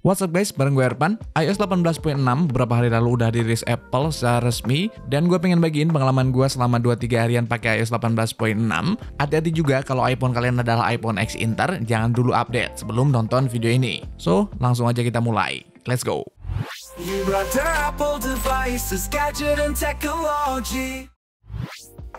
What's up guys, bareng gue Erpan. iOS 18.6 beberapa hari lalu udah dirilis Apple secara resmi, dan gue pengen bagiin pengalaman gue selama 2-3 harian pakai iOS 18.6. Hati-hati juga kalau iPhone kalian adalah iPhone X Inter, jangan dulu update sebelum nonton video ini. So, langsung aja kita mulai. Let's go.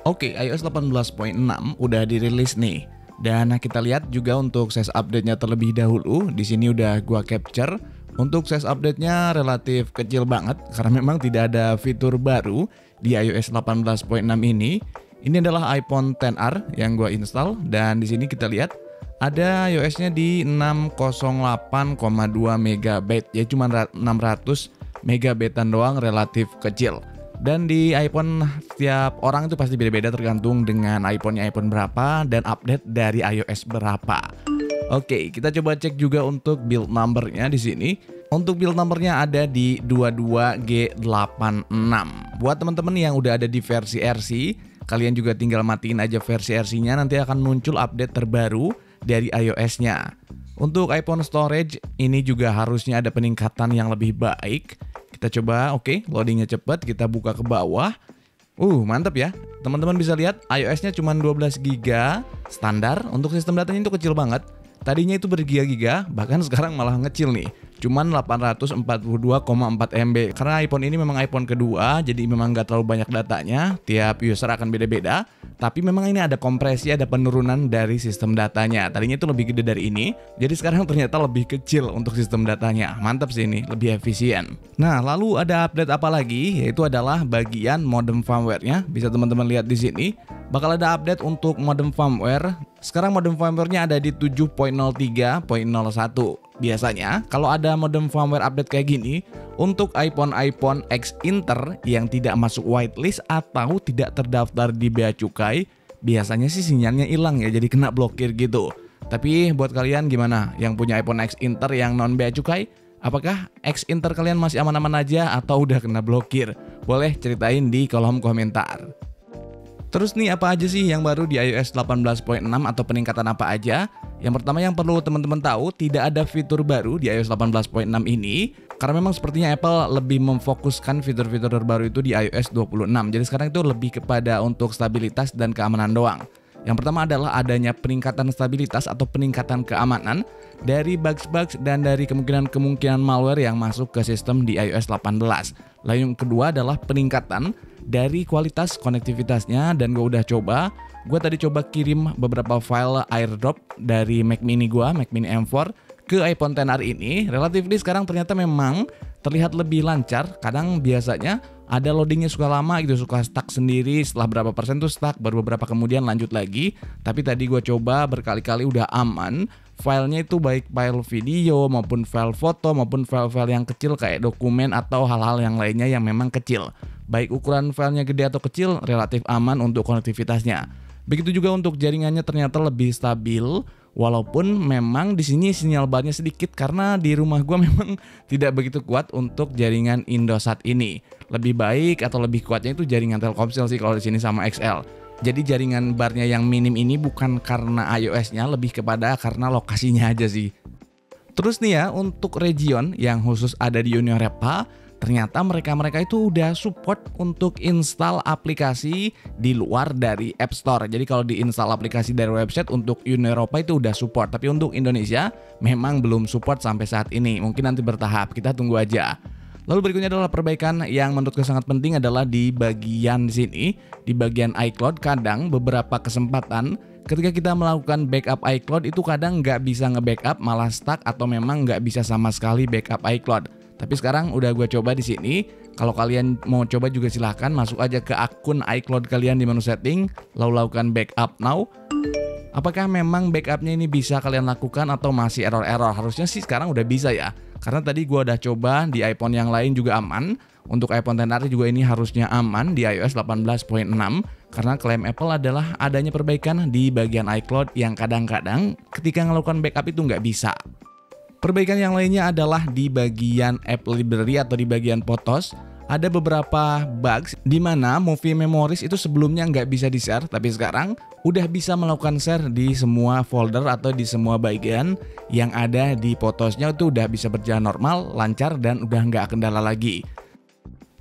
Oke, iOS 18.6 udah dirilis nih. Dan kita lihat juga untuk size update-nya terlebih dahulu. Di sini udah gua capture. Untuk size update-nya relatif kecil banget karena memang tidak ada fitur baru di iOS 18.6 ini. Ini adalah iPhone XR yang gua install, dan di sini kita lihat ada iOS-nya di 608,2 MB. Ya cuma 600 MB-an doang, relatif kecil. Dan di iPhone setiap orang itu pasti beda-beda tergantung dengan iPhone-nya iPhone berapa dan update dari iOS berapa. Oke, kita coba cek juga untuk build number-nya di sini. Untuk build number-nya ada di 22G86. Buat teman-teman yang udah ada di versi RC, kalian juga tinggal matiin aja versi RC-nya, nanti akan muncul update terbaru dari iOS-nya. Untuk iPhone storage, ini juga harusnya ada peningkatan yang lebih baik. Kita coba, oke, loadingnya cepat, kita buka ke bawah. Mantap ya. Teman-teman bisa lihat iOS-nya cuma 12 GB standar. Untuk sistem datanya itu kecil banget. Tadinya itu bergiga-giga, bahkan sekarang malah ngecil nih. Cuman 842,4 MB. Karena iPhone ini memang iPhone kedua, jadi memang nggak terlalu banyak datanya. Tiap user akan beda-beda. Tapi memang ini ada kompresi, ada penurunan dari sistem datanya. Tadinya itu lebih gede dari ini, jadi sekarang ternyata lebih kecil untuk sistem datanya. Mantap sih ini, lebih efisien. Nah, lalu ada update apa lagi? Yaitu adalah bagian modem firmware-nya. Bisa teman-teman lihat di sini. Bakal ada update untuk modem firmware. Sekarang modem firmware-nya ada di 7.03.01. Biasanya, kalau ada modem firmware update kayak gini, untuk iPhone X Inter yang tidak masuk whitelist atau tidak terdaftar di bea cukai, biasanya sih sinyalnya hilang ya, jadi kena blokir gitu. Tapi buat kalian gimana yang punya iPhone X Inter yang non bea cukai? Apakah X Inter kalian masih aman-aman aja atau udah kena blokir? Boleh ceritain di kolom komentar. Terus nih, apa aja sih yang baru di iOS 18.6 atau peningkatan apa aja? Yang pertama yang perlu teman-teman tahu, tidak ada fitur baru di iOS 18.6 ini. Karena memang sepertinya Apple lebih memfokuskan fitur-fitur terbaru itu di iOS 26. Jadi sekarang itu lebih kepada untuk stabilitas dan keamanan doang. Yang pertama adalah adanya peningkatan stabilitas atau peningkatan keamanan dari bugs-bugs dan dari kemungkinan malware yang masuk ke sistem di iOS 18. Lalu yang kedua adalah peningkatan dari kualitas konektivitasnya, dan gue udah coba. Gue tadi coba kirim beberapa file AirDrop dari Mac Mini gue, Mac Mini M4, ke iPhone XR ini. Relatively sekarang ternyata memang terlihat lebih lancar. Kadang biasanya ada loadingnya suka lama gitu, suka stuck sendiri, setelah berapa persen tuh stuck, baru beberapa kemudian lanjut lagi. Tapi tadi gue coba berkali-kali udah aman. Filenya itu baik file video maupun file foto maupun file-file yang kecil kayak dokumen atau hal-hal yang lainnya yang memang kecil. Baik ukuran filenya gede atau kecil, relatif aman untuk konektivitasnya. Begitu juga untuk jaringannya ternyata lebih stabil, walaupun memang di sini sinyal barnya sedikit karena di rumah gua memang tidak begitu kuat untuk jaringan Indosat ini. Lebih baik atau lebih kuatnya itu jaringan Telkomsel sih kalau di sini sama XL. Jadi jaringan barnya yang minim ini bukan karena iOS-nya, lebih kepada karena lokasinya aja sih. Terus nih ya, untuk region yang khusus ada di Uni Eropa, ternyata mereka itu udah support untuk install aplikasi di luar dari App Store. Jadi kalau diinstal aplikasi dari website untuk Uni Eropa itu udah support. Tapi untuk Indonesia memang belum support sampai saat ini. Mungkin nanti bertahap, kita tunggu aja. Lalu berikutnya adalah perbaikan yang menurutku sangat penting adalah di bagian sini. Di bagian iCloud, kadang beberapa kesempatan ketika kita melakukan backup iCloud itu kadang nggak bisa nge-backup, malah stuck atau memang nggak bisa sama sekali backup iCloud. Tapi sekarang udah gue coba di sini. Kalau kalian mau coba juga silahkan masuk aja ke akun iCloud kalian di menu setting, lalu lakukan backup now. Apakah memang backupnya ini bisa kalian lakukan atau masih error-error? Harusnya sih sekarang udah bisa ya. Karena tadi gue udah coba di iPhone yang lain juga aman. Untuk iPhone XR juga ini harusnya aman di iOS 18.6. Karena klaim Apple adalah adanya perbaikan di bagian iCloud yang kadang-kadang ketika melakukan backup itu nggak bisa. Perbaikan yang lainnya adalah di bagian App Library atau di bagian Photos. ada beberapa bugs di mana movie memories itu sebelumnya nggak bisa di-share, tapi sekarang udah bisa melakukan share di semua folder atau di semua bagian yang ada di photosnya. Itu udah bisa berjalan normal, lancar, dan udah nggak kendala lagi.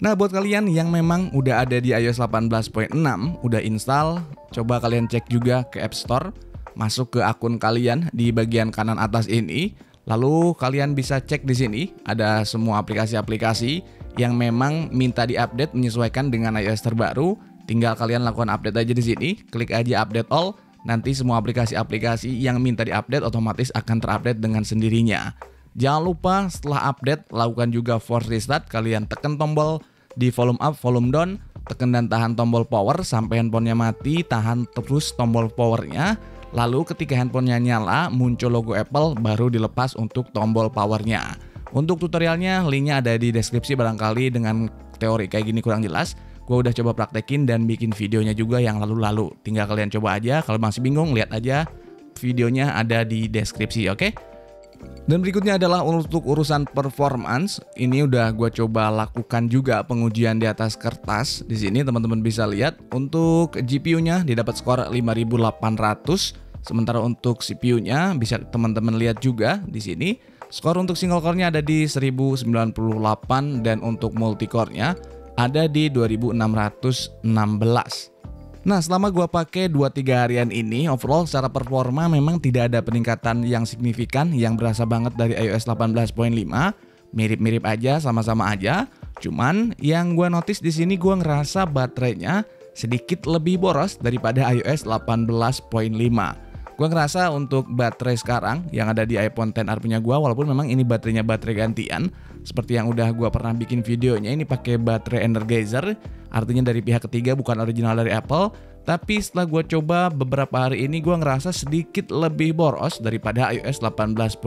Nah, buat kalian yang memang udah ada di iOS 18.6, udah install, coba kalian cek juga ke App Store, masuk ke akun kalian di bagian kanan atas ini, lalu kalian bisa cek di sini ada semua aplikasi-aplikasi yang memang minta diupdate menyesuaikan dengan iOS terbaru. Tinggal kalian lakukan update aja di sini, klik aja update all, nanti semua aplikasi-aplikasi yang minta diupdate otomatis akan terupdate dengan sendirinya. Jangan lupa setelah update lakukan juga force restart, kalian tekan tombol di volume up, volume down, tekan dan tahan tombol power sampai handphonenya mati, tahan terus tombol powernya. Lalu ketika handphonenya nyala, muncul logo Apple, baru dilepas untuk tombol powernya. Untuk tutorialnya, linknya ada di deskripsi. Barangkali dengan teori kayak gini kurang jelas, gue udah coba praktekin dan bikin videonya juga yang lalu-lalu. Tinggal kalian coba aja, kalau masih bingung lihat aja videonya ada di deskripsi, oke? Dan berikutnya adalah untuk urusan performance. Ini udah gue coba lakukan juga pengujian di atas kertas. Di sini teman-teman bisa lihat untuk GPU-nya didapat skor 5800. Sementara untuk CPU-nya bisa teman-teman lihat juga di sini. Skor untuk single core-nya ada di 1098 dan untuk multi core-nya ada di 2616. Nah, selama gua pakai 2-3 harian ini, overall secara performa memang tidak ada peningkatan yang signifikan yang berasa banget dari iOS 18.5. Mirip-mirip aja, sama-sama aja. Cuman yang gua notice di sini gua ngerasa baterainya sedikit lebih boros daripada iOS 18.5. Gue ngerasa untuk baterai sekarang yang ada di iPhone XR punya gue, walaupun memang ini baterainya baterai gantian, seperti yang udah gue pernah bikin videonya, ini pakai baterai Energizer, artinya dari pihak ketiga bukan original dari Apple. Tapi setelah gue coba beberapa hari ini, gue ngerasa sedikit lebih boros daripada iOS 18.5.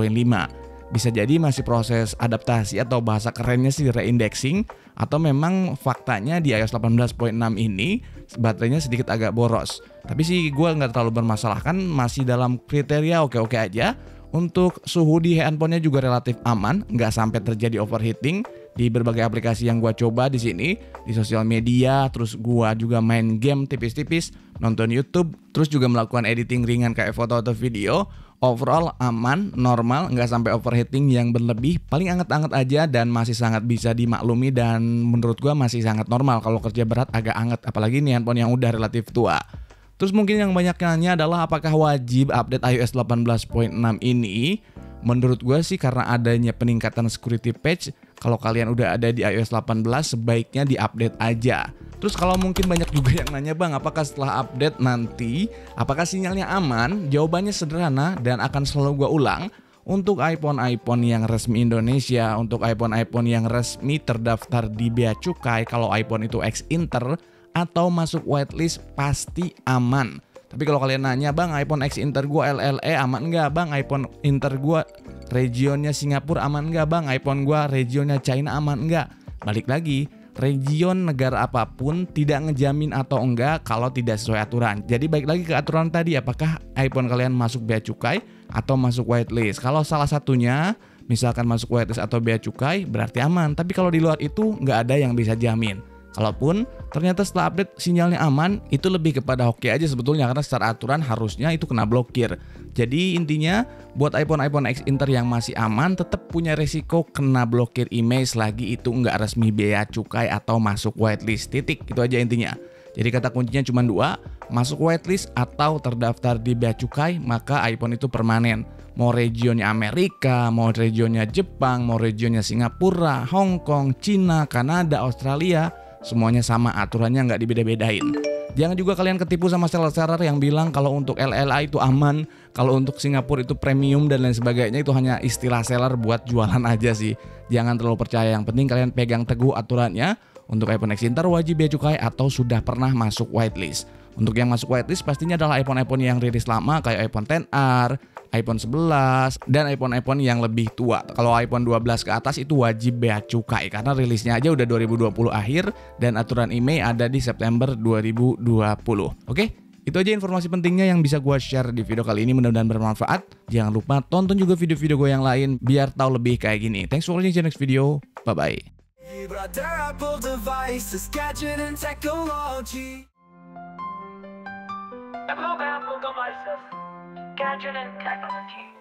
Bisa jadi masih proses adaptasi atau bahasa kerennya sih reindexing, atau memang faktanya di iOS 18.6 ini baterainya sedikit agak boros. Tapi sih gue nggak terlalu bermasalah, kan masih dalam kriteria oke-oke aja. Untuk suhu di handphonenya juga relatif aman, nggak sampai terjadi overheating di berbagai aplikasi yang gue coba di sini, di sosial media, terus gue juga main game tipis-tipis, nonton YouTube, terus juga melakukan editing ringan kayak foto atau video. Overall aman, normal, nggak sampai overheating yang berlebih, paling anget-anget aja dan masih sangat bisa dimaklumi dan menurut gua masih sangat normal. Kalau kerja berat agak anget, apalagi nih handphone yang udah relatif tua. Terus mungkin yang banyak nanya adalah apakah wajib update iOS 18.6 ini? Menurut gua sih karena adanya peningkatan security patch, kalau kalian udah ada di iOS 18 sebaiknya diupdate aja. Terus kalau mungkin banyak juga yang nanya, bang, apakah setelah update nanti apakah sinyalnya aman? Jawabannya sederhana dan akan selalu gua ulang. Untuk iPhone yang resmi Indonesia, untuk iPhone yang resmi terdaftar di Bea Cukai, kalau iPhone itu ex Inter atau masuk whitelist pasti aman. Tapi kalau kalian nanya, bang, iPhone X Inter gua LLE aman nggak? Bang, iPhone Inter gua regionnya Singapura aman nggak? Bang, iPhone gua regionnya China aman nggak? Balik lagi, region negara apapun tidak ngejamin atau enggak kalau tidak sesuai aturan. Jadi balik lagi ke aturan tadi, apakah iPhone kalian masuk bea cukai atau masuk whitelist. Kalau salah satunya misalkan masuk whitelist atau bea cukai berarti aman. Tapi kalau di luar itu nggak ada yang bisa jamin. Kalaupun ternyata setelah update sinyalnya aman, itu lebih kepada hoki aja sebetulnya, karena secara aturan harusnya itu kena blokir. Jadi intinya buat iPhone X Inter yang masih aman tetap punya resiko kena blokir image selagi itu nggak resmi bea cukai atau masuk whitelist. Titik, itu aja intinya. Jadi kata kuncinya cuma dua, masuk whitelist atau terdaftar di bea cukai, maka iPhone itu permanen. Mau regionnya Amerika, mau regionnya Jepang, mau regionnya Singapura, Hong Kong, Cina, Kanada, Australia, semuanya sama, aturannya nggak dibeda-bedain. Jangan juga kalian ketipu sama seller-seller yang bilang kalau untuk LLA itu aman, kalau untuk Singapura itu premium dan lain sebagainya. Itu hanya istilah seller buat jualan aja sih. Jangan terlalu percaya, yang penting kalian pegang teguh aturannya. Untuk iPhone X Inter wajib bea cukai atau sudah pernah masuk whitelist. Untuk yang masuk whitelist pastinya adalah iPhone yang rilis lama kayak iPhone XR, iPhone 11, dan iPhone yang lebih tua. Kalau iPhone 12 ke atas itu wajib bea cukai karena rilisnya aja udah 2020 akhir dan aturan IMEI ada di September 2020. Oke? Itu aja informasi pentingnya yang bisa gue share di video kali ini, mudah-mudahan bermanfaat. Jangan lupa tonton juga video-video gue yang lain biar tahu lebih kayak gini. Thanks for watching, see you next video. Bye-bye. Brother Apple devices, gadget and technology. Apple devices, gadget and technology.